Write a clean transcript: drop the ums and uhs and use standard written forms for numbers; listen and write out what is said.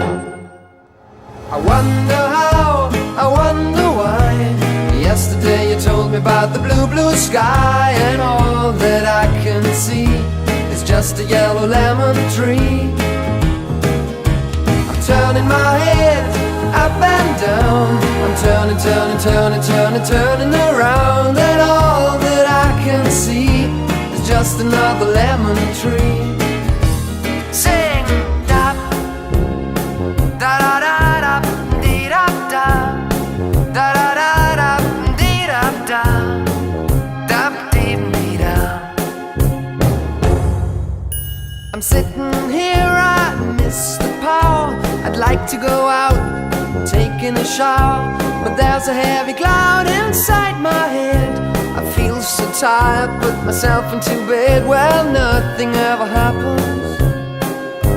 I wonder how, I wonder why. Yesterday you told me about the blue, blue sky, and all that I can see is just a yellow lemon tree. I'm turning my head up and down, I'm turning, turning, turning, turning, turning around, and all that I can see is just another lemon tree. Sing, da, da da da da, dee da da, da da da da, dee da da, da dee dee da. I'm sitting here, I miss the power. I'd like to go out, taking a shower, but there's a heavy cloud inside my head. I feel so tired, put myself into bed. Well, nothing ever happens.